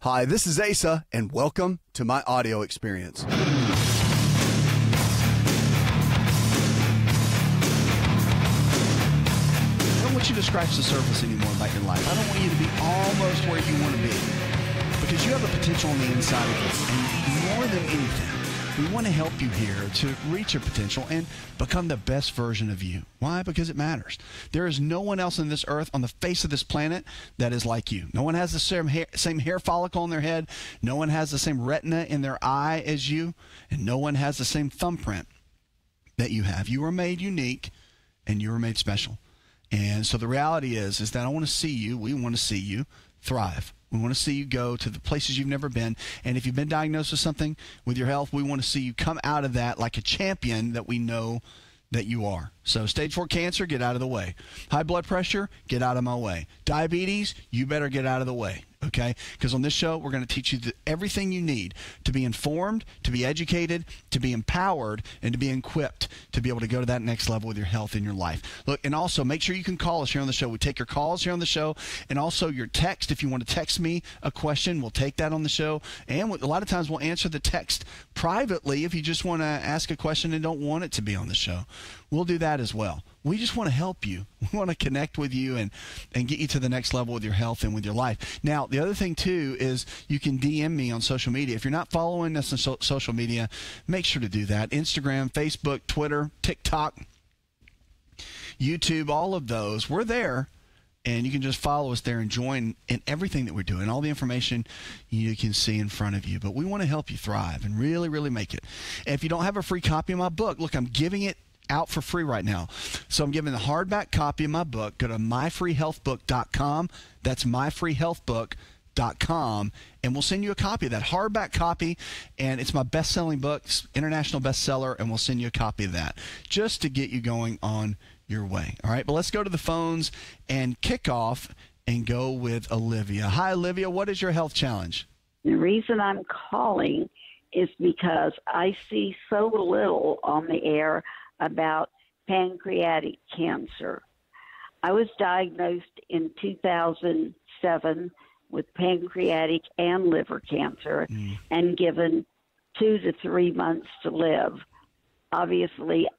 Hi, this is Asa, and welcome to my audio experience. I don't want you to scratch the surface anymore about your life. I don't want you to be almost where you want to be, because you have a potential on the inside of you. And more than anything, we want to help you here to reach your potential and become the best version of you. Why? Because it matters. There is no one else on this earth, on the face of this planet, that is like you. No one has the same hair follicle on their head. No one has the same retina in their eye as you. And no one has the same thumbprint that you have. You are made unique, and you are made special. And so the reality is that I want to see you, we want to see you thrive. We want to see you go to the places you've never been. And if you've been diagnosed with something with your health, we want to see you come out of that like a champion that we know that you are. So stage 4 cancer, get out of the way. High blood pressure, get out of my way. Diabetes, you better get out of the way. Okay? Because on this show, we're going to teach you everything you need to be informed, to be educated, to be empowered, and to be equipped to be able to go to that next level with your health in your life. Look, and also make sure you can call us here on the show. We take your calls here on the show, and also your text. If you want to text me a question, we'll take that on the show. And a lot of times we'll answer the text privately if you just want to ask a question and don't want it to be on the show. We'll do that as well. We just want to help you. We want to connect with you and get you to the next level with your health and with your life. Now, the other thing, too, is you can DM me on social media. If you're not following us on social media, make sure to do that. Instagram, Facebook, Twitter, TikTok, YouTube, all of those. We're there, and you can just follow us there and join in everything that we're doing. All the information you can see in front of you. But we want to help you thrive and really, really make it. And if you don't have a free copy of my book, look, I'm giving it out for free right now. So I'm giving the hardback copy of my book. Go to myfreehealthbook.com. That's myfreehealthbook.com, and we'll send you a copy of that hardback copy. And it's my best-selling book, international bestseller, and we'll send you a copy of that just to get you going on your way. All right, but let's go to the phones and kick off and go with Olivia. Hi, Olivia. What is your health challenge? The reason I'm calling is because I see so little on the air about pancreatic cancer. I was diagnosed in 2007 with pancreatic and liver cancer and given 2 to 3 months to live. Obviously,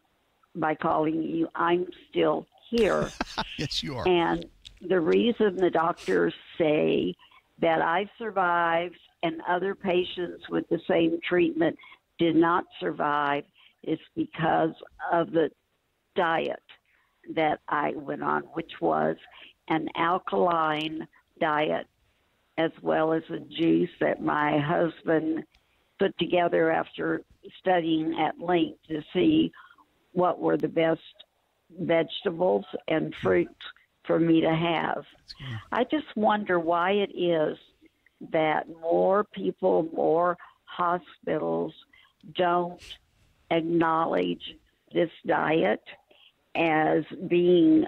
by calling you, I'm still here. Yes, you are. And the reason the doctors say that I survived and other patients with the same treatment did not survive is because of the diet that I went on, which was an alkaline diet, as well as a juice that my husband put together after studying at length to see what were the best vegetables and fruits for me to have. I just wonder why it is that more people, more hospitals don't acknowledge this diet as being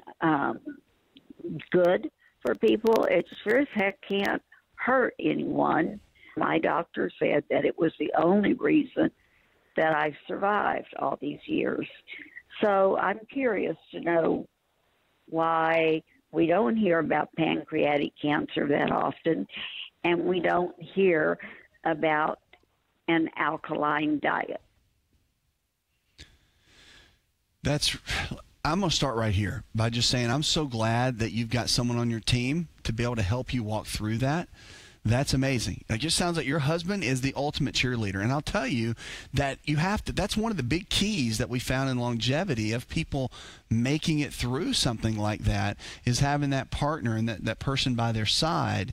good for people. It sure as heck can't hurt anyone. My doctor said that it was the only reason that I survived all these years. So I'm curious to know why we don't hear about pancreatic cancer that often, and we don't hear about an alkaline diet. I'm going to start right here by just saying I'm so glad that you've got someone on your team to be able to help you walk through that. That's amazing. It just sounds like your husband is the ultimate cheerleader. And I'll tell you that that's one of the big keys that we found in longevity of people making it through something like that is having that partner and that person by their side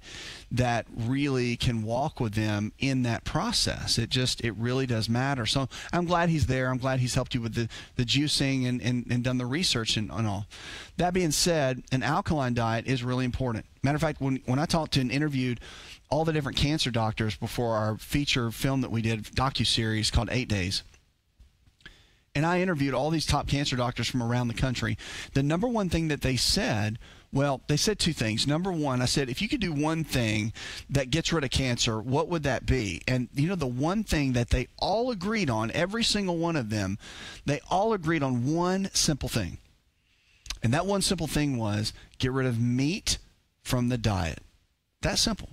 that really can walk with them in that process. It really does matter. So I'm glad he's there. I'm glad he's helped you with the juicing and done the research and all. That being said, an alkaline diet is really important. Matter of fact, when I talked to and interviewed all the different cancer doctors before our feature film that we did, docuseries called 8 Days, and I interviewed all these top cancer doctors from around the country, the number one thing that they said, well, they said two things. Number one, I said, if you could do one thing that gets rid of cancer, what would that be? And, you know, the one thing that they all agreed on, every single one of them, they all agreed on one simple thing. And that one simple thing was get rid of meat from the diet. That simple.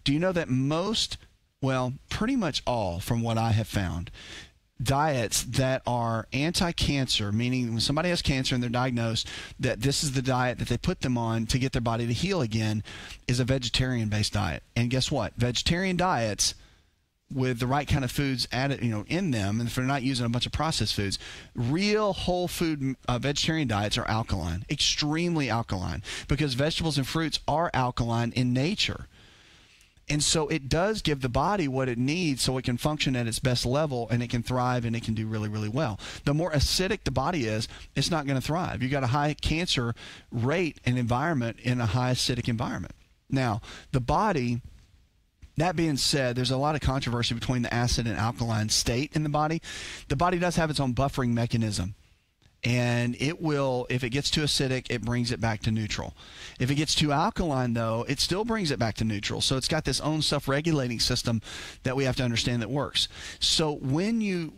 Do you know that most, well, pretty much all, from what I have found, diets that are anti-cancer, meaning when somebody has cancer and they're diagnosed, that this is the diet that they put them on to get their body to heal again, is a vegetarian-based diet. And guess what? Vegetarian diets with the right kind of foods added, in them, and if they're not using a bunch of processed foods, real whole food vegetarian diets are alkaline, extremely alkaline, because vegetables and fruits are alkaline in nature. And so it does give the body what it needs so it can function at its best level, and it can thrive, and it can do really, really well. The more acidic the body is, it's not going to thrive. You got a high cancer rate and environment in a high acidic environment. Now, the body, that being said, there's a lot of controversy between the acid and alkaline state in the body. The body does have its own buffering mechanism. And it will, if it gets too acidic, it brings it back to neutral. If it gets too alkaline, though, it still brings it back to neutral. So it's got this own self-regulating system that we have to understand that works. So when you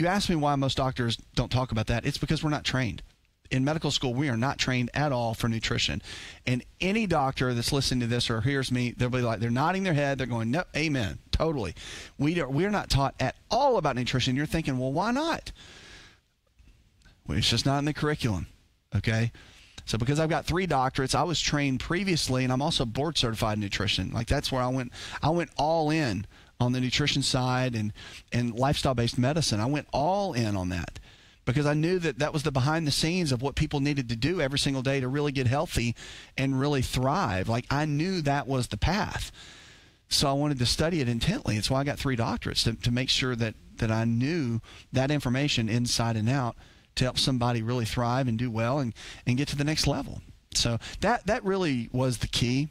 ask me why most doctors don't talk about that, it's because we're not trained. In medical school, we are not trained at all for nutrition. And any doctor that's listening to this or hears me, they'll be like, they're nodding their head. They're going, no, amen, totally. We're not taught at all about nutrition. You're thinking, well, why not? It's just not in the curriculum, okay? So because I've got 3 doctorates, I was trained previously, and I'm also board certified in nutrition. Like, that's where I went all in on the nutrition side and lifestyle-based medicine. I went all in on that because I knew that was the behind the scenes of what people needed to do every single day to really get healthy and really thrive. Like, I knew that was the path. So I wanted to study it intently. That's why I got 3 doctorates, to make sure that I knew that information inside and out, to help somebody really thrive and do well and get to the next level. So that really was the key.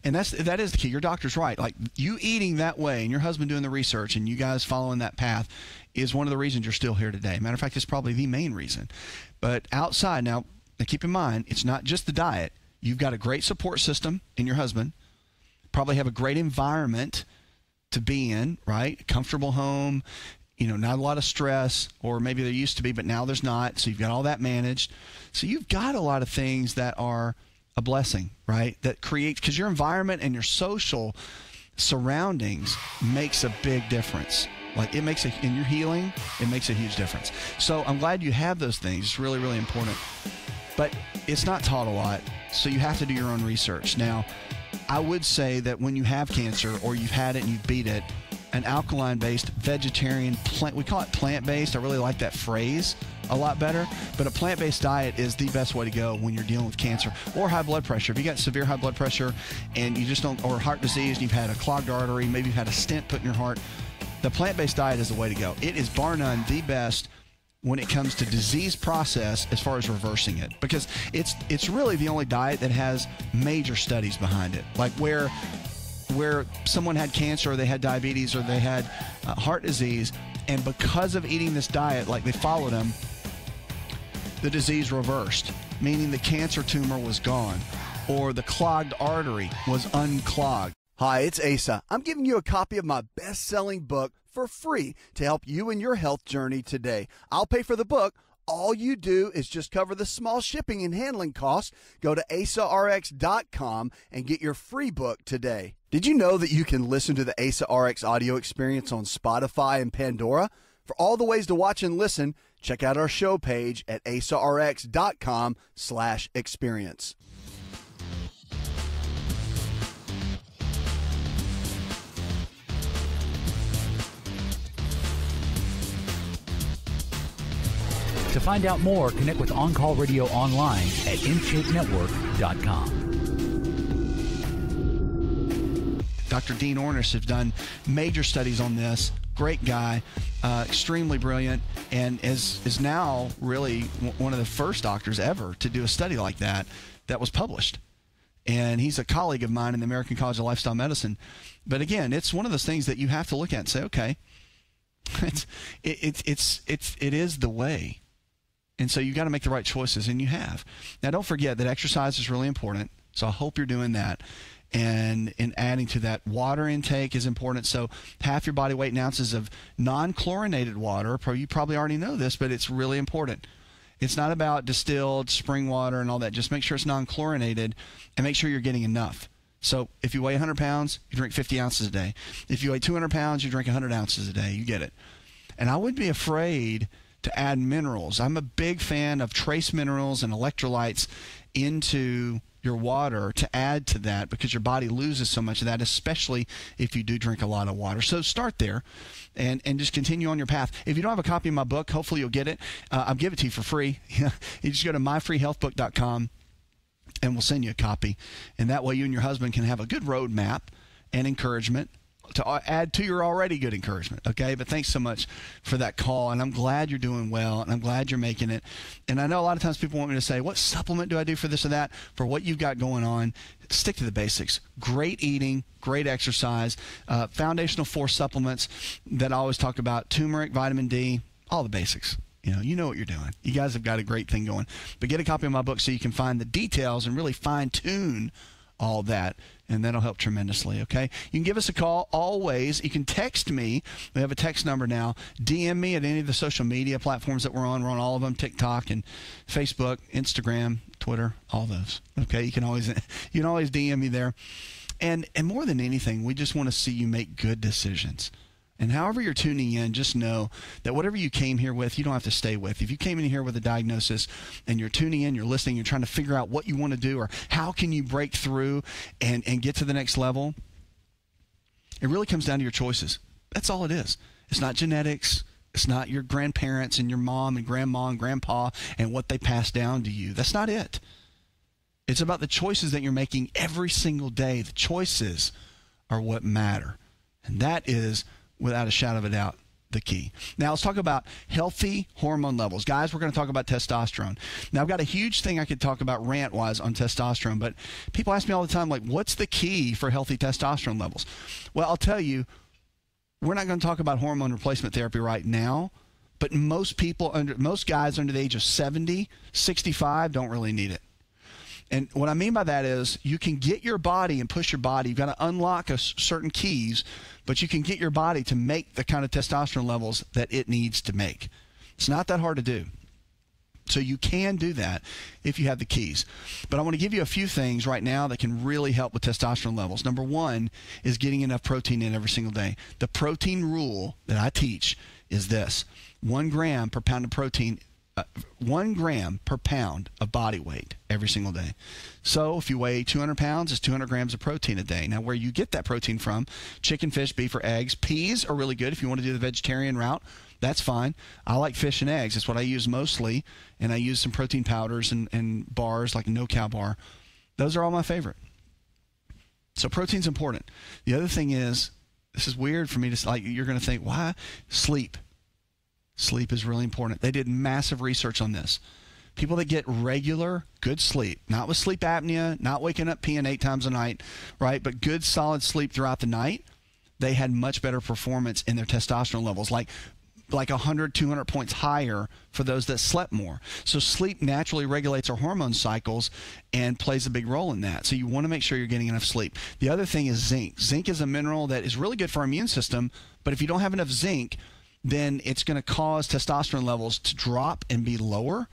And that is the key. Your doctor's right. Like, you eating that way and your husband doing the research and you guys following that path is one of the reasons you're still here today. Matter of fact, it's probably the main reason. But outside, now keep in mind, it's not just the diet. You've got a great support system in your husband. Probably have a great environment to be in, right? Comfortable home. Not a lot of stress, or maybe there used to be, but now there's not. So you've got all that managed. So you've got a lot of things that are a blessing, right? That creates, because your environment and your social surroundings makes a big difference. Like, in your healing, it makes a huge difference. So I'm glad you have those things. It's really, really important. But it's not taught a lot, so you have to do your own research. Now, I would say that when you have cancer or you've had it and you've beat it, an alkaline-based vegetarian plant, we call it plant-based. I really like that phrase a lot better. But a plant-based diet is the best way to go when you're dealing with cancer or high blood pressure. If you got severe high blood pressure and you just don't, or heart disease, and you've had a clogged artery, maybe you've had a stent put in your heart, the plant-based diet is the way to go. It is bar none the best when it comes to disease process as far as reversing it, because it's really the only diet that has major studies behind it, like where someone had cancer or they had diabetes or they had heart disease, and because of eating this diet, like they followed them, the disease reversed, meaning the cancer tumor was gone or the clogged artery was unclogged. Hi, it's Asa. I'm giving you a copy of my best-selling book for free to help you in your health journey today. I'll pay for the book. All you do is just cover the small shipping and handling costs. Go to AsaRx.com and get your free book today. Did you know that you can listen to the AsaRx audio experience on Spotify and Pandora? For all the ways to watch and listen, check out our show page at AsaRx.com/experience. To find out more, connect with On Call Radio online at InShapeNetwork.com. Dr. Dean Ornish has done major studies on this. Great guy, extremely brilliant, and is now really one of the first doctors ever to do a study like that was published. And he's a colleague of mine in the American College of Lifestyle Medicine. But again, it's one of those things that you have to look at and say, okay, it is the way. And so you got to make the right choices, and you have. Now, don't forget that exercise is really important, so I hope you're doing that. And in adding to that, water intake is important. So half your body weight in ounces of non-chlorinated water. You probably already know this, but it's really important. It's not about distilled spring water and all that. Just make sure it's non-chlorinated and make sure you're getting enough. So if you weigh 100 pounds, you drink 50 ounces a day. If you weigh 200 pounds, you drink 100 ounces a day. You get it. And I wouldn't be afraid to add minerals. I'm a big fan of trace minerals and electrolytes into your water to add to that, because your body loses so much of that, especially if you do drink a lot of water. So start there and just continue on your path. If you don't have a copy of my book, hopefully you'll get it. I'll give it to you for free. You just go to myfreehealthbook.com and we'll send you a copy. And that way you and your husband can have a good roadmap and encouragement to add to your already good encouragement, okay? But thanks so much for that call, and I'm glad you're doing well, and I'm glad you're making it. And I know a lot of times people want me to say, what supplement do I do for this or that? For what you've got going on, stick to the basics. Great eating, great exercise, foundational 4 supplements that I always talk about, turmeric, vitamin D, all the basics. You know what you're doing. You guys have got a great thing going. But get a copy of my book so you can find the details and really fine-tune all that, and that'll help tremendously, okay? You can give us a call always. You can text me. We have a text number now. DM me at any of the social media platforms that we're on. We're on all of them, TikTok and Facebook, Instagram, Twitter, all those, okay? You can always DM me there. And more than anything, we just want to see you make good decisions. And however you're tuning in, just know that whatever you came here with, you don't have to stay with. If you came in here with a diagnosis and you're tuning in, you're listening, you're trying to figure out what you want to do or how can you break through and get to the next level, it really comes down to your choices. That's all it is. It's not genetics. It's not your grandparents and your mom and grandma and grandpa and what they passed down to you. That's not it. It's about the choices that you're making every single day. The choices are what matter. And that is, without a shadow of a doubt, the key. Now, let's talk about healthy hormone levels. Guys, we're going to talk about testosterone. Now, I've got a huge thing I could talk about rant-wise on testosterone, but people ask me all the time, like, what's the key for healthy testosterone levels? Well, I'll tell you, we're not going to talk about hormone replacement therapy right now, but most guys under the age of 70, 65 don't really need it. And what I mean by that is you can get your body and push your body. You've got to unlock certain keys, but you can get your body to make the kind of testosterone levels that it needs to make. It's not that hard to do. So you can do that if you have the keys. But I want to give you a few things right now that can really help with testosterone levels. Number one is getting enough protein in every single day. The protein rule that I teach is this: 1 gram per pound of protein 1 gram per pound of body weight every single day. So if you weigh 200 pounds, it's 200 grams of protein a day. Now, where you get that protein from, chicken, fish, beef, or eggs. Peas are really good if you want to do the vegetarian route. That's fine. I like fish and eggs. That's what I use mostly. And I use some protein powders and bars like No-Cow bar. Those are all my favorite. So protein's important. The other thing is, this is weird for me to, like, you're going to think, why? Sleep. Sleep is really important. They did massive research on this. People that get regular, good sleep, not with sleep apnea, not waking up peeing 8 times a night, right, but good, solid sleep throughout the night, they had much better performance in their testosterone levels, like 100, 200 points higher for those that slept more. So sleep naturally regulates our hormone cycles and plays a big role in that. So you want to make sure you're getting enough sleep. The other thing is zinc. Zinc is a mineral that is really good for our immune system, but if you don't have enough zinc, then it's going to cause testosterone levels to drop and be lower.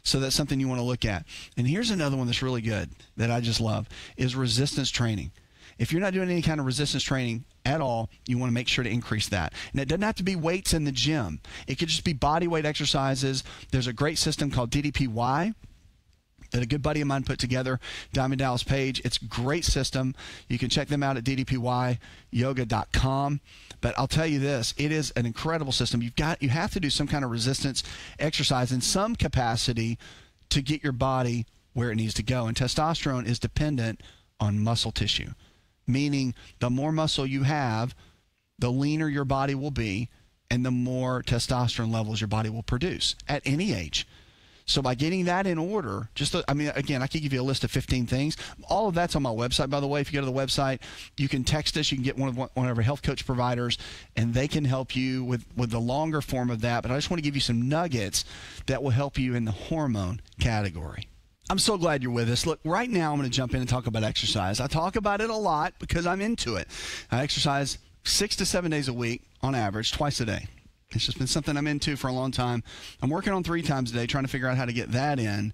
So that's something you want to look at. And here's another one that's really good that I just love is resistance training. If you're not doing any kind of resistance training at all, you want to make sure to increase that. And it doesn't have to be weights in the gym. It could just be body weight exercises. There's a great system called DDPY that a good buddy of mine put together, Diamond Dallas Page. It's a great system. You can check them out at ddpyyoga.com. But I'll tell you this, it is an incredible system. You have to do some kind of resistance exercise in some capacity to get your body where it needs to go. And testosterone is dependent on muscle tissue, meaning the more muscle you have, the leaner your body will be, and the more testosterone levels your body will produce at any age. So by getting that in order, again, I could give you a list of 15 things. All of that's on my website, by the way. If you go to the website, you can text us. You can get one of our health coach providers, and they can help you with the longer form of that. But I just want to give you some nuggets that will help you in the hormone category. I'm so glad you're with us. Look, right now I'm going to jump in and talk about exercise. I talk about it a lot because I'm into it. I exercise 6 to 7 days a week on average, twice a day. It's just been something I'm into for a long time. I'm working on 3 times a day, trying to figure out how to get that in.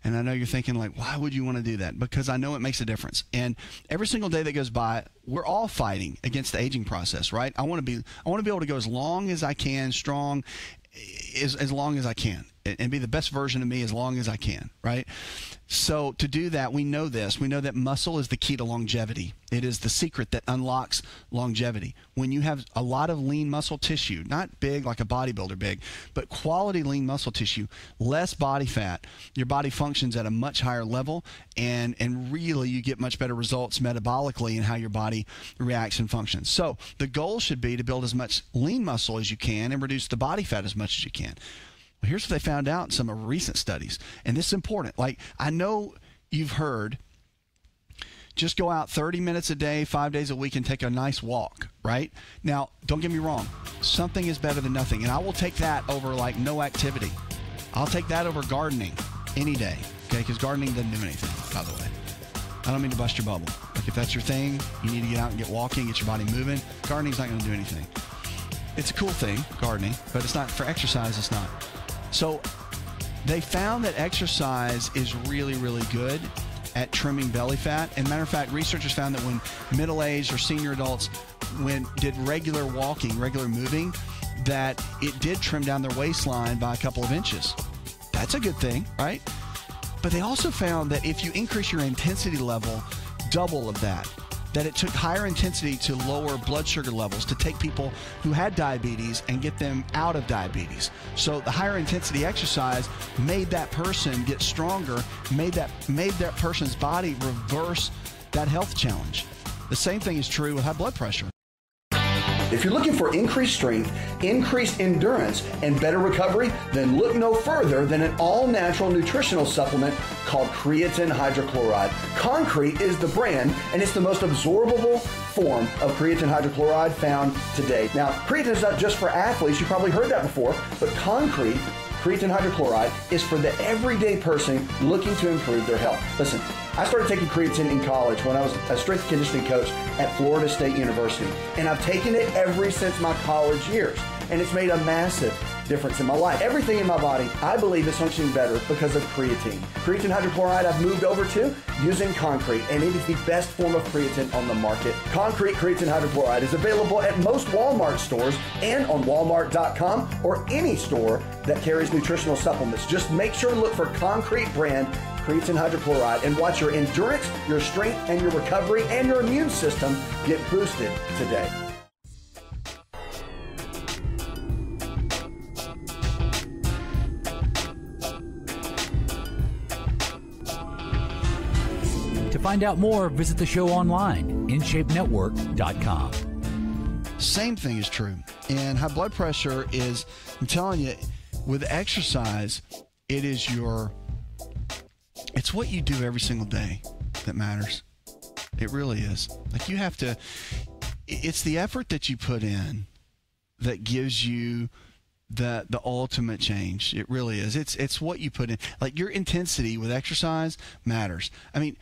And I know you're thinking, like, why would you want to do that? Because I know it makes a difference. And every single day that goes by, we're all fighting against the aging process, right? I want to be able to go as long as I can, strong as long as I can, and be the best version of me as long as I can, right? So to do that, we know this. We know that muscle is the key to longevity. It is the secret that unlocks longevity. When you have a lot of lean muscle tissue, not big like a bodybuilder big, but quality lean muscle tissue, less body fat, your body functions at a much higher level, and really you get much better results metabolically in how your body reacts and functions. So the goal should be to build as much lean muscle as you can and reduce the body fat as much as you can. Well, here's what they found out in some of recent studies, and this is important. Like, I know you've heard, just go out 30 minutes a day, 5 days a week, and take a nice walk, right? Now, don't get me wrong. Something is better than nothing, and I will take that over, like, no activity. I'll take that over gardening any day, okay? Because gardening doesn't do anything, by the way. I don't mean to bust your bubble. Like, if that's your thing, you need to get out and get walking, get your body moving. Gardening's not going to do anything. It's a cool thing, gardening, but it's not for exercise. It's not. So they found that exercise is really, really good at trimming belly fat. And matter of fact, researchers found that when middle-aged or senior adults did regular walking, regular moving, that it did trim down their waistline by a couple of inches. That's a good thing, right? But they also found that if you increase your intensity level, double of that it took higher intensity to lower blood sugar levels, to take people who had diabetes and get them out of diabetes. So the higher intensity exercise made that person get stronger, made that person's body reverse that health challenge. The same thing is true with high blood pressure. If you're looking for increased strength, increased endurance, and better recovery, then look no further than an all-natural nutritional supplement called creatine hydrochloride. Concrete is the brand, and it's the most absorbable form of creatine hydrochloride found today. Now, creatine is not just for athletes. You probably heard that before, but creatine hydrochloride is for the everyday person looking to improve their health. Listen, I started taking creatine in college when I was a strength and conditioning coach at Florida State University, and I've taken it ever since my college years, and it's made a massive difference in my life. Everything in my body, I believe, is functioning better because of creatine. Creatine hydrochloride I've moved over to using Concrete, and it is the best form of creatine on the market. Concrete creatine hydrochloride is available at most Walmart stores and on Walmart.com or any store that carries nutritional supplements. Just make sure to look for Concrete brand creatine hydrochloride and watch your endurance, your strength, and your recovery and your immune system get boosted today. To find out more, visit the show online, InShapeNetwork.com. Same thing is true. And high blood pressure is, I'm telling you, with exercise, it's what you do every single day that matters. It really is. Like, you have to, it's the effort that you put in that gives you the ultimate change. It really is. It's what you put in. Like, your intensity with exercise matters. I mean,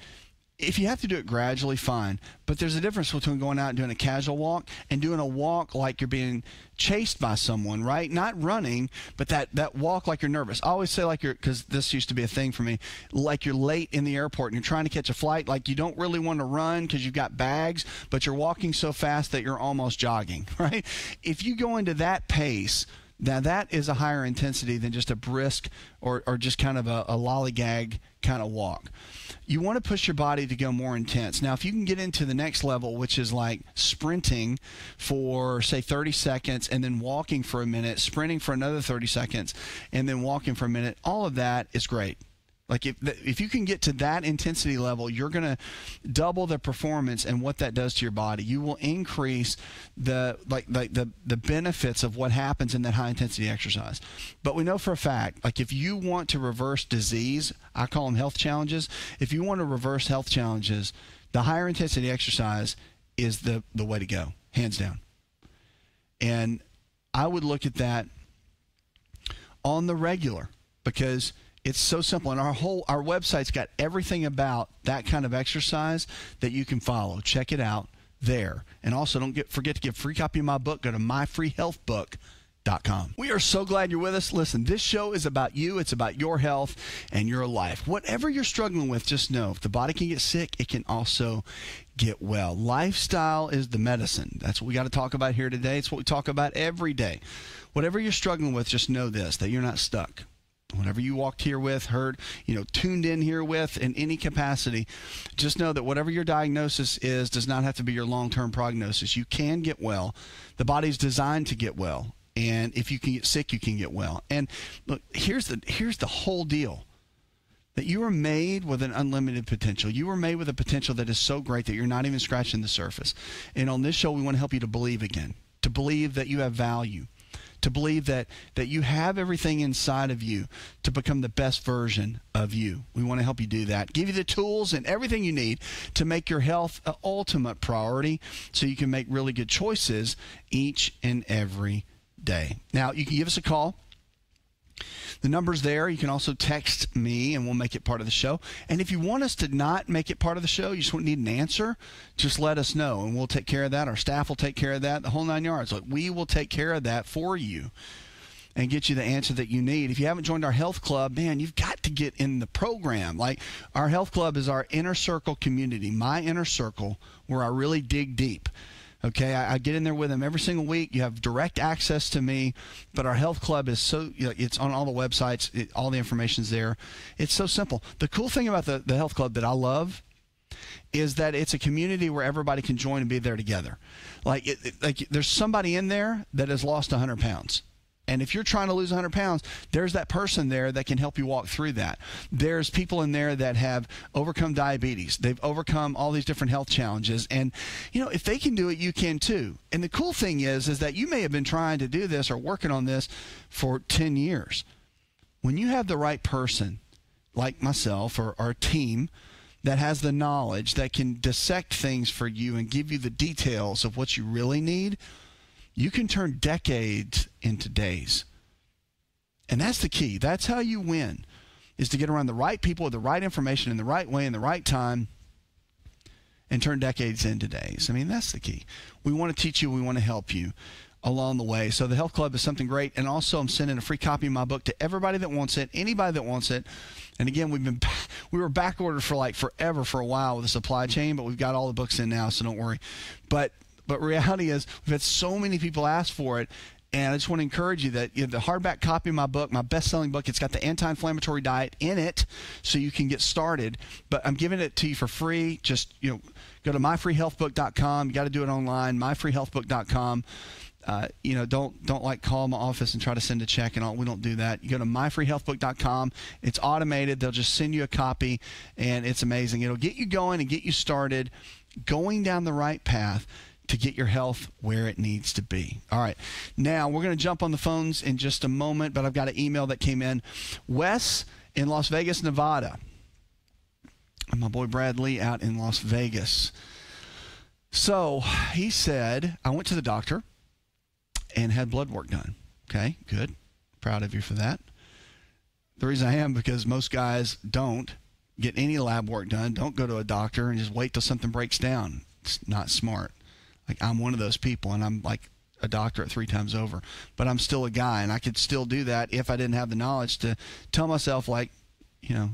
if you have to do it gradually, fine. But there's a difference between going out and doing a casual walk and doing a walk like you're being chased by someone, right? Not running, but that walk like you're nervous. I always say, like, because this used to be a thing for me, like you're late in the airport and you're trying to catch a flight. Like, you don't really want to run because you've got bags, but you're walking so fast that you're almost jogging, right? If you go into that pace, now that is a higher intensity than just a brisk or just kind of a lollygag kind of walk. You want to push your body to go more intense. Now, if you can get into the next level, which is like sprinting for, say, 30 seconds and then walking for a minute, sprinting for another 30 seconds, and then walking for a minute, all of that is great. Like, if you can get to that intensity level, you're going to double the performance and what that does to your body. You will increase the benefits of what happens in that high intensity exercise. But we know for a fact, like, if you want to reverse disease, I call them health challenges. If you want to reverse health challenges, the higher intensity exercise is the way to go, hands down. And I would look at that on the regular, because it's so simple, and our website's got everything about that kind of exercise that you can follow. Check it out there. And also, don't forget to get a free copy of my book. Go to myfreehealthbook.com. We are so glad you're with us. Listen, this show is about you. It's about your health and your life. Whatever you're struggling with, just know if the body can get sick, it can also get well. Lifestyle is the medicine. That's what we got to talk about here today. It's what we talk about every day. Whatever you're struggling with, just know this, that you're not stuck. Whatever you walked here with, heard, tuned in here with in any capacity, just know that whatever your diagnosis is does not have to be your long-term prognosis. You can get well. The body's designed to get well. And if you can get sick, you can get well. And look, here's the whole deal. That you were made with an unlimited potential. You were made with a potential that is so great that you're not even scratching the surface. And on this show, we want to help you to believe again. To believe that you have value. To believe that you have everything inside of you to become the best version of you. We want to help you do that. Give you the tools and everything you need to make your health an ultimate priority so you can make really good choices each and every day. Now, you can give us a call. The number's there. You can also text me, and we'll make it part of the show. And if you want us to not make it part of the show, you just need an answer, just let us know, and we'll take care of that. Our staff will take care of that, the whole 9 yards. Look, we will take care of that for you and get you the answer that you need. If you haven't joined our health club, man, you've got to get in the program. Like, our health club is our inner circle community, my inner circle, where I really dig deep. Okay, I get in there with them every single week. You have direct access to me, but our health club is so, it's on all the websites. All the information's there. It's so simple. The cool thing about the health club that I love is that it's a community where everybody can join and be there together. Like there's somebody in there that has lost 100 pounds. And if you're trying to lose 100 pounds, there's that person there that can help you walk through that. There's people in there that have overcome diabetes. They've overcome all these different health challenges. And, if they can do it, you can too. And the cool thing is that you may have been trying to do this or working on this for 10 years. When you have the right person, like myself or our team, that has the knowledge that can dissect things for you and give you the details of what you really need, you can turn decades into days. And that's the key. That's how you win, is to get around the right people with the right information in the right way in the right time and turn decades into days. I mean, that's the key. We want to teach you. We want to help you along the way. So the health club is something great. And also, I'm sending a free copy of my book to everybody that wants it, anybody that wants it. And again, we were back ordered for forever for a while with the supply chain, but we've got all the books in now, so don't worry. But reality is, we've had so many people ask for it, and I just want to encourage you that the hardback copy of my book, my best-selling book, it's got the anti-inflammatory diet in it, so you can get started. But I'm giving it to you for free. Just go to myfreehealthbook.com. You got to do it online. myfreehealthbook.com. Don't call my office and try to send a check and all. We don't do that. You go to myfreehealthbook.com. It's automated. They'll just send you a copy, and it's amazing. It'll get you going and get you started, going down the right path to get your health where it needs to be. All right. Now, we're going to jump on the phones in just a moment, but I've got an email that came in. Wes in Las Vegas, Nevada. And my boy Brad Lee out in Las Vegas. So he said, I went to the doctor and had blood work done. Okay, good. Proud of you for that. The reason I am because most guys don't get any lab work done, don't go to a doctor and just wait till something breaks down. It's not smart. Like, I'm one of those people, and I'm like a doctorate 3 times over. But I'm still a guy, and I could still do that if I didn't have the knowledge to tell myself, you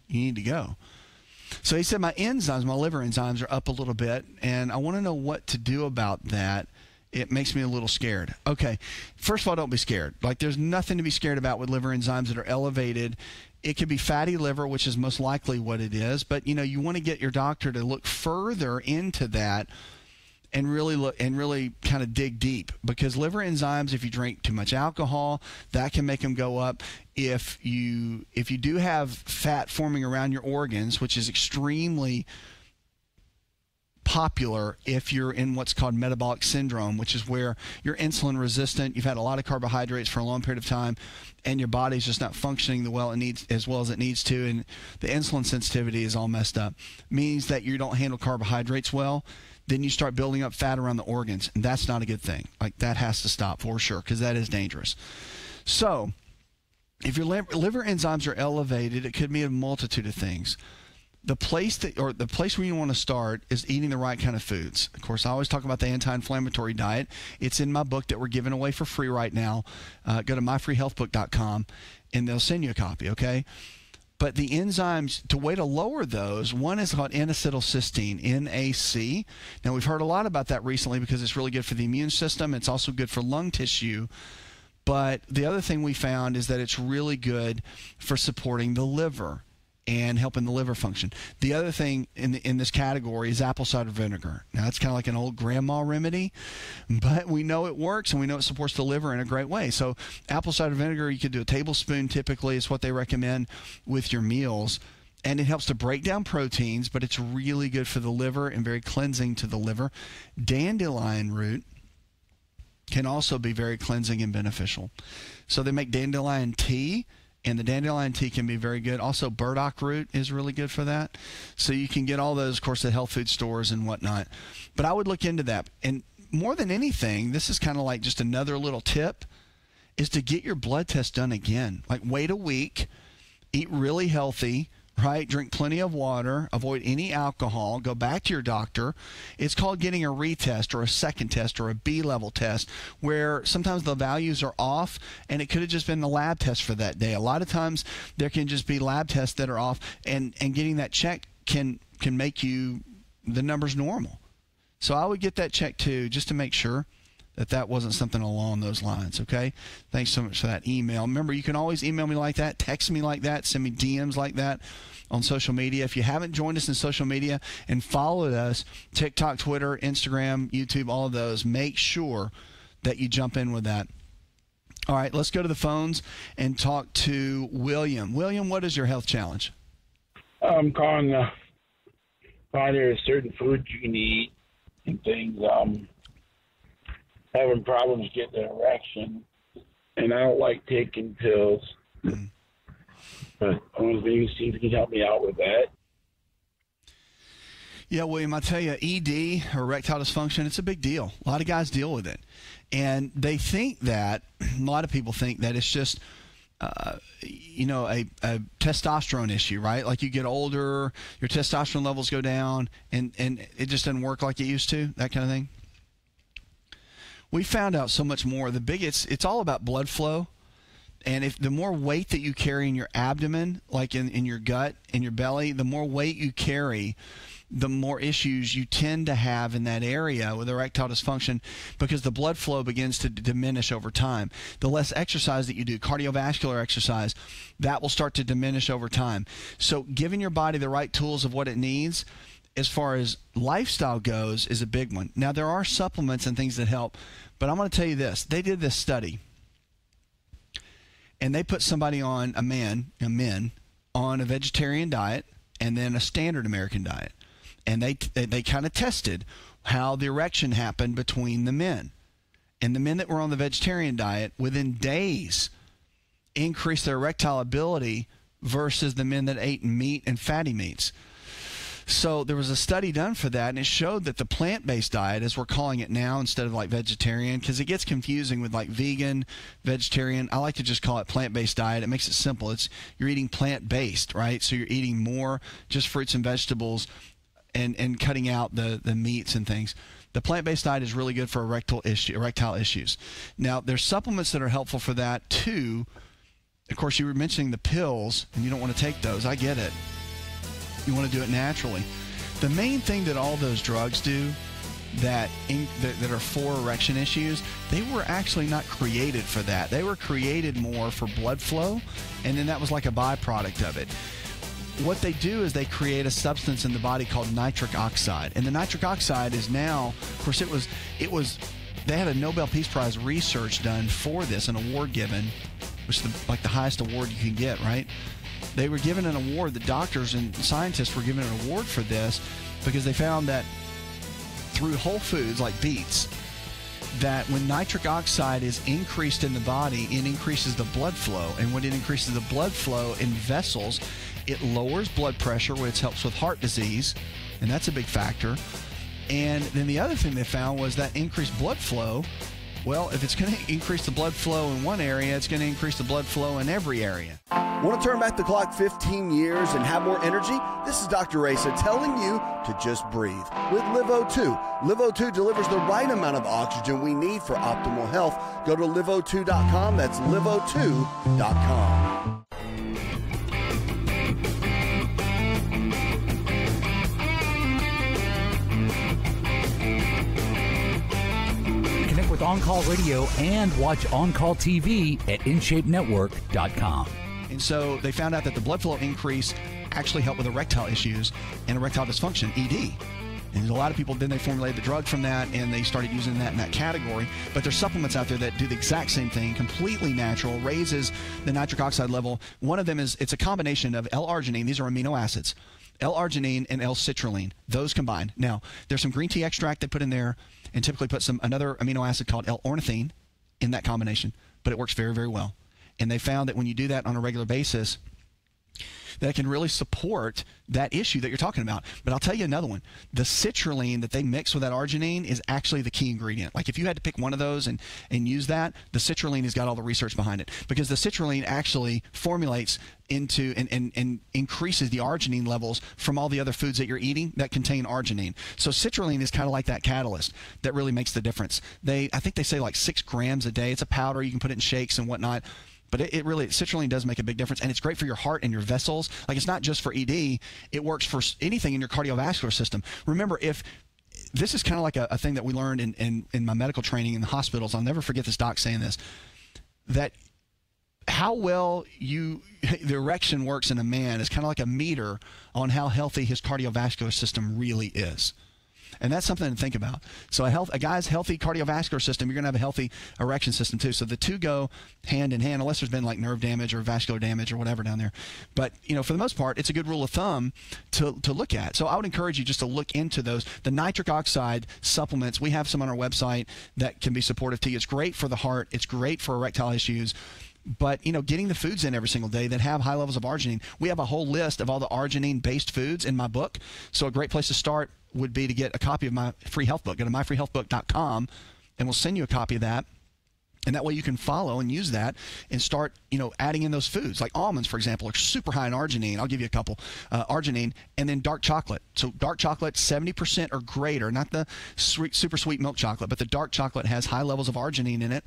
need to go. So he said my liver enzymes are up a little bit, and I want to know what to do about that. It makes me a little scared. Okay, first of all, don't be scared. There's nothing to be scared about with liver enzymes that are elevated. It could be fatty liver, which is most likely what it is. But, you want to get your doctor to look further into that and really kind of dig deep, because liver enzymes, if you drink too much alcohol, that can make them go up. If you do have fat forming around your organs, which is extremely popular if you're in what's called metabolic syndrome, which is where you're insulin resistant, you've had a lot of carbohydrates for a long period of time, and your body's just not functioning as well as it needs to, and the insulin sensitivity is all messed up. Means that you don't handle carbohydrates well. Then you start building up fat around the organs, and that's not a good thing. That has to stop for sure, because that is dangerous. So if your liver enzymes are elevated, it could mean a multitude of things. the place where you want to start is eating the right kind of foods. Of course, I always talk about the anti-inflammatory diet. It's in my book that we're giving away for free right now. Go to myfreehealthbook.com, and they'll send you a copy, okay? But the enzymes, to way to lower those, one is called N-acetylcysteine, NAC. Now, we've heard a lot about that recently because it's really good for the immune system. It's also good for lung tissue. But the other thing we found is that it's really good for supporting the liver and helping the liver function. The other thing in this category is apple cider vinegar. Now, it's kind of like an old grandma remedy, but we know it works, and we know it supports the liver in a great way. So apple cider vinegar, you could do a tablespoon typically is what they recommend with your meals, and it helps to break down proteins, but it's really good for the liver and very cleansing to the liver. Dandelion root can also be very cleansing and beneficial. So they make dandelion tea, and the dandelion tea can be very good. Also, burdock root is really good for that. So you can get all those, of course, at health food stores and whatnot. But I would look into that. And more than anything, this is kind of like just another little tip, is to get your blood test done again. Like, wait a week, eat really healthy, right? Drink plenty of water, avoid any alcohol, go back to your doctor. It's called getting a retest or a second test or a B-level test, where sometimes the values are off and it could have just been the lab test for that day. A lot of times there can just be lab tests that are off, and getting that checked can make you the numbers normal. So I would get that checked too, just to make sure that wasn't something along those lines, okay? Thanks so much for that email. Remember, you can always email me like that, text me like that, send me DMs like that on social media. If you haven't joined us in social media and followed us, TikTok, Twitter, Instagram, YouTube, all of those, make sure that you jump in with that. All right, let's go to the phones and talk to William. William, what is your health challenge? I'm calling find there's certain foods you can eat and things. Having problems getting an erection, and I don't like taking pills. Mm-hmm. But I want to see if you can help me out with that. Yeah, William, I tell you, ED, or erectile dysfunction, it's a big deal. A lot of guys deal with it. And they think that, a lot of people think that it's just, a testosterone issue, right? Like, you get older, your testosterone levels go down, and it just doesn't work like it used to, that kind of thing. We found out so much more. It's all about blood flow. And if the more weight that you carry in your abdomen, like in your gut, in your belly, the more weight you carry, the more issues you tend to have in that area with erectile dysfunction, because the blood flow begins to diminish over time. The less exercise that you do, cardiovascular exercise, that will start to diminish over time. So giving your body the right tools of what it needs as far as lifestyle goes is a big one. Now, there are supplements and things that help, but I'm going to tell you this. They did this study, and they put somebody on, men, on a vegetarian diet and then a standard American diet. And they kind of tested how the erection happened between the men. And the men that were on the vegetarian diet, within days, increased their erectile ability versus the men that ate meat and fatty meats. So there was a study done for that, and it showed that the plant-based diet, as we're calling it now instead of like vegetarian, because it gets confusing with like vegan, vegetarian. I like to just call it plant-based diet. It makes it simple. You're eating plant-based, right? So you're eating more just fruits and vegetables and cutting out the meats and things. The plant-based diet is really good for erectile issues. Now, there's supplements that are helpful for that too. Of course, you were mentioning the pills, and you don't want to take those. I get it. You want to do it naturally. The main thing that all those drugs do that are for erection issues, they were actually not created for that. They were created more for blood flow, and then that was like a byproduct of it. What they do is they create a substance in the body called nitric oxide. And the nitric oxide is now, of course, they had a Nobel Peace Prize research done for this, an award given, which is like the highest award you can get, right? They were given an award, the doctors and scientists were given an award for this because they found that through whole foods like beets, that when nitric oxide is increased in the body, it increases the blood flow. And when it increases the blood flow in vessels, it lowers blood pressure, which helps with heart disease, and that's a big factor. And then the other thing they found was that increased blood flow, well, if it's going to increase the blood flow in one area, it's going to increase the blood flow in every area. Want to turn back the clock 15 years and have more energy? This is Dr. Asa telling you to just breathe with LiveO2. LiveO2 delivers the right amount of oxygen we need for optimal health. Go to liveO2.com. That's liveO2.com. Connect with On-Call Radio and watch On-Call TV at InShapeNetwork.com. And so they found out that the blood flow increase actually helped with erectile issues and erectile dysfunction, ED. And a lot of people, then they formulated the drug from that, and they started using that in that category. But there's supplements out there that do the exact same thing, completely natural, raises the nitric oxide level. One of them is, it's a combination of L-arginine, these are amino acids, L-arginine and L-citrulline, those combined. Now, there's some green tea extract they put in there, and typically put another amino acid called L-ornithine in that combination, but it works very, very well. And they found that when you do that on a regular basis, that can really support that issue that you're talking about. But I'll tell you another one. The citrulline that they mix with that arginine is actually the key ingredient. Like if you had to pick one of those and use that, the citrulline has got all the research behind it. Because the citrulline actually formulates into and increases the arginine levels from all the other foods that you're eating that contain arginine. So citrulline is kind of like that catalyst that really makes the difference. I think they say like 6 grams a day. It's a powder. You can put it in shakes and whatnot. But it really, citrulline does make a big difference, and it's great for your heart and your vessels. Like, it's not just for ED. It works for anything in your cardiovascular system. Remember, if this is kind of like a thing that we learned in my medical training in the hospitals. I'll never forget this doc saying this, that how well the erection works in a man is kind of like a meter on how healthy his cardiovascular system really is. And that's something to think about. So a guy's healthy cardiovascular system, you're going to have a healthy erection system too. So the two go hand in hand, unless there's been like nerve damage or vascular damage or whatever down there. But, for the most part, it's a good rule of thumb to look at. So I would encourage you just to look into those. The nitric oxide supplements, we have some on our website that can be supportive to you. It's great for the heart. It's great for erectile issues. But, getting the foods in every single day that have high levels of arginine. We have a whole list of all the arginine-based foods in my book. So a great place to start would be to get a copy of my free health book. Go to myfreehealthbook.com, and we'll send you a copy of that. And that way you can follow and use that and start, adding in those foods. Like almonds, for example, are super high in arginine. I'll give you a couple. Arginine, and then dark chocolate. So dark chocolate, 70% or greater, not the super sweet milk chocolate, but the dark chocolate has high levels of arginine in it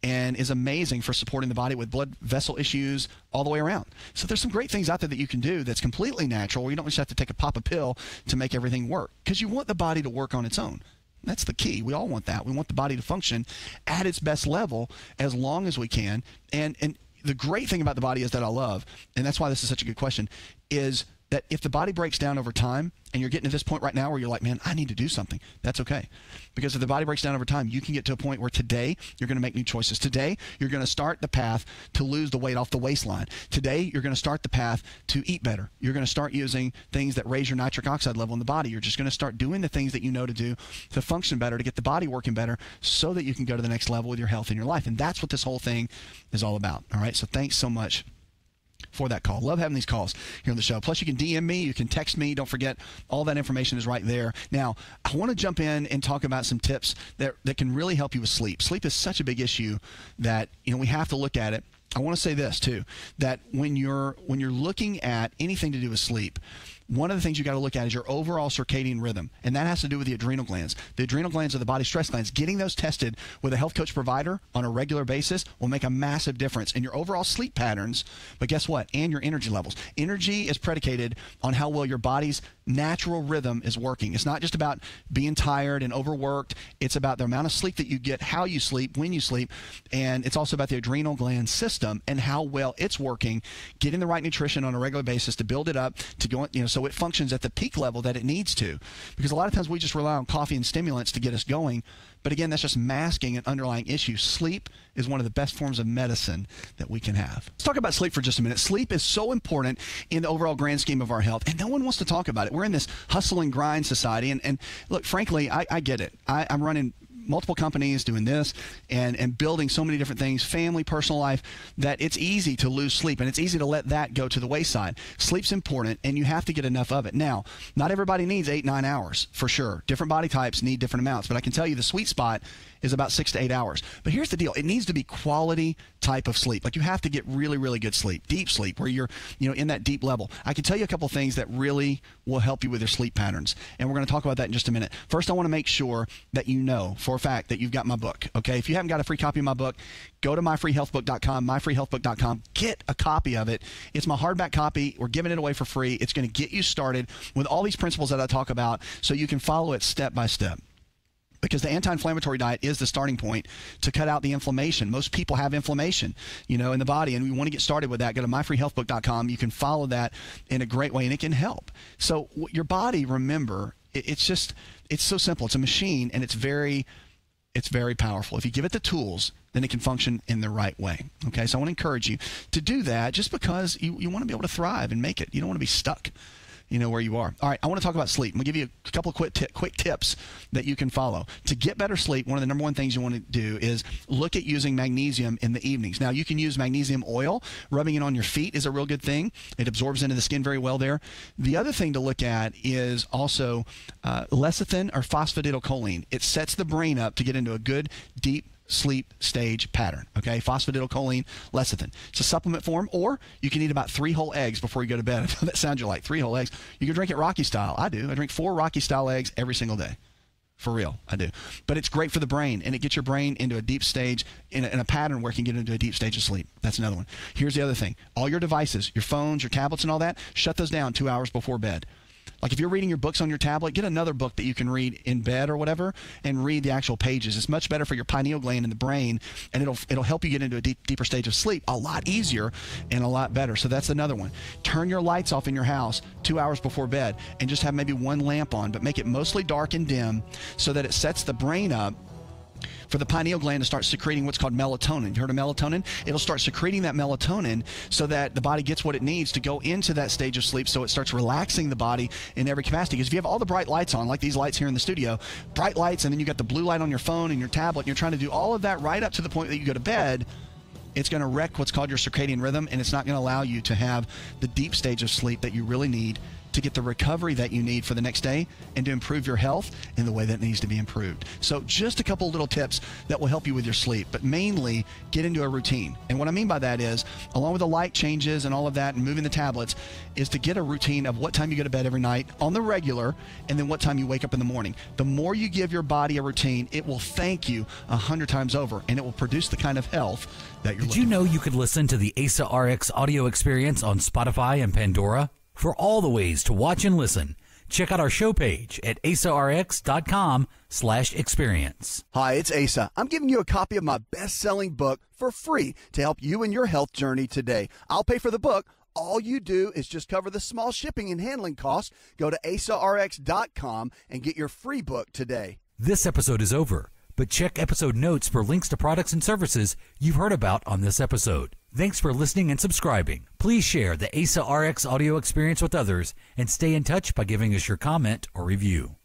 and is amazing for supporting the body with blood vessel issues all the way around. So there's some great things out there that you can do that's completely natural, where you don't just have to take a pop of pill to make everything work, because you want the body to work on its own. That's the key. We all want that. We want the body to function at its best level as long as we can. And the great thing about the body is that I love, and that's why this is such a good question, is that if the body breaks down over time, and you're getting to this point right now where you're like, man, I need to do something, that's okay. Because if the body breaks down over time, you can get to a point where today you're going to make new choices. Today, you're going to start the path to lose the weight off the waistline. Today, you're going to start the path to eat better. You're going to start using things that raise your nitric oxide level in the body. You're just going to start doing the things that you know to do to function better, to get the body working better, so that you can go to the next level with your health in your life. And that's what this whole thing is all about. All right, so thanks so much for that call. Love having these calls here on the show. Plus, you can DM me, you can text me. Don't forget, all that information is right there. Now, I want to jump in and talk about some tips that can really help you with sleep. Sleep is such a big issue that we have to look at it. I want to say this too, that when you're looking at anything to do with sleep, one of the things you got to look at is your overall circadian rhythm, and that has to do with the adrenal glands. The adrenal glands are the body stress glands. Getting those tested with a health coach provider on a regular basis will make a massive difference in your overall sleep patterns, but guess what? And your energy levels. Energy is predicated on how well your body's natural rhythm is working. It's not just about being tired and overworked. It's about the amount of sleep that you get, how you sleep, when you sleep, and it's also about the adrenal gland system and how well it's working, getting the right nutrition on a regular basis to build it up, to go, so it functions at the peak level that it needs to. Because a lot of times we just rely on coffee and stimulants to get us going, but again, that's just masking an underlying issue. Sleep is one of the best forms of medicine that we can have. Let's talk about sleep for just a minute. Sleep is so important in the overall grand scheme of our health, and no one wants to talk about it. We're in this hustle and grind society, and look, frankly, I get it. I'm running multiple companies doing this and building so many different things, family, personal life, that it's easy to lose sleep, and it's easy to let that go to the wayside. Sleep's important, and you have to get enough of it. Now, not everybody needs 8-9 hours, for sure. Different body types need different amounts, but I can tell you the sweet spot is about 6 to 8 hours. But here's the deal. It needs to be quality type of sleep. Like, you have to get really, really good sleep, deep sleep, where you're, in that deep level. I can tell you a couple things that really will help you with your sleep patterns, and we're going to talk about that in just a minute. First, I want to make sure that you know for a fact that you've got my book, okay? If you haven't got a free copy of my book, go to myfreehealthbook.com, myfreehealthbook.com. Get a copy of it. It's my hardback copy. We're giving it away for free. It's going to get you started with all these principles that I talk about so you can follow it step by step. Because the anti-inflammatory diet is the starting point to cut out the inflammation. Most people have inflammation, in the body, and we want to get started with that. Go to myfreehealthbook.com. You can follow that in a great way, and it can help. So your body, remember, it's so simple. It's a machine, and it's very powerful. If you give it the tools, then it can function in the right way. Okay, so I want to encourage you to do that just because you want to be able to thrive and make it. You don't want to be stuck where you are. All right, I want to talk about sleep. I'm going to give you a couple of quick tips that you can follow. To get better sleep, one of the number one things you want to do is look at using magnesium in the evenings. Now, you can use magnesium oil. Rubbing it on your feet is a real good thing. It absorbs into the skin very well there. The other thing to look at is also lecithin or phosphatidylcholine. It sets the brain up to get into a good, deep sleep stage pattern. Okay, phosphatidylcholine, lecithin. It's a supplement form, or you can eat about 3 whole eggs before you go to bed. If that sounds like 3 whole eggs. You can drink it Rocky style. I do. I drink 4 Rocky style eggs every single day. For real, I do. But it's great for the brain, and it gets your brain into a deep stage, in a pattern where it can get into a deep stage of sleep. That's another one. Here's the other thing. All your devices, your phones, your tablets, and all that, shut those down 2 hours before bed. Like, if you're reading your books on your tablet, get another book that you can read in bed or whatever and read the actual pages. It's much better for your pineal gland in the brain, and it'll help you get into a deeper stage of sleep a lot easier and a lot better. So that's another one. Turn your lights off in your house 2 hours before bed and just have maybe one lamp on, but make it mostly dark and dim so that it sets the brain up for the pineal gland to start secreting what's called melatonin. You heard of melatonin? It'll start secreting that melatonin so that the body gets what it needs to go into that stage of sleep, so it starts relaxing the body in every capacity. Because if you have all the bright lights on, like these lights here in the studio, bright lights, and then you got the blue light on your phone and your tablet, and you're trying to do all of that right up to the point that you go to bed, it's going to wreck what's called your circadian rhythm, and it's not going to allow you to have the deep stage of sleep that you really need to get the recovery that you need for the next day and to improve your health in the way that needs to be improved. So just a couple little tips that will help you with your sleep, but mainly get into a routine. And what I mean by that is, along with the light changes and all of that and moving the tablets, is to get a routine of what time you go to bed every night on the regular, and then what time you wake up in the morning. The more you give your body a routine, it will thank you 100 times over, and it will produce the kind of health that you're looking for. Did you know you could listen to the AsaRx audio experience on Spotify and Pandora? For all the ways to watch and listen, check out our show page at asarx.com/experience. Hi, it's Asa. I'm giving you a copy of my best-selling book for free to help you in your health journey today. I'll pay for the book. All you do is just cover the small shipping and handling costs. Go to asarx.com and get your free book today. This episode is over, but check episode notes for links to products and services you've heard about on this episode. Thanks for listening and subscribing. Please share the AsaRx audio experience with others and stay in touch by giving us your comment or review.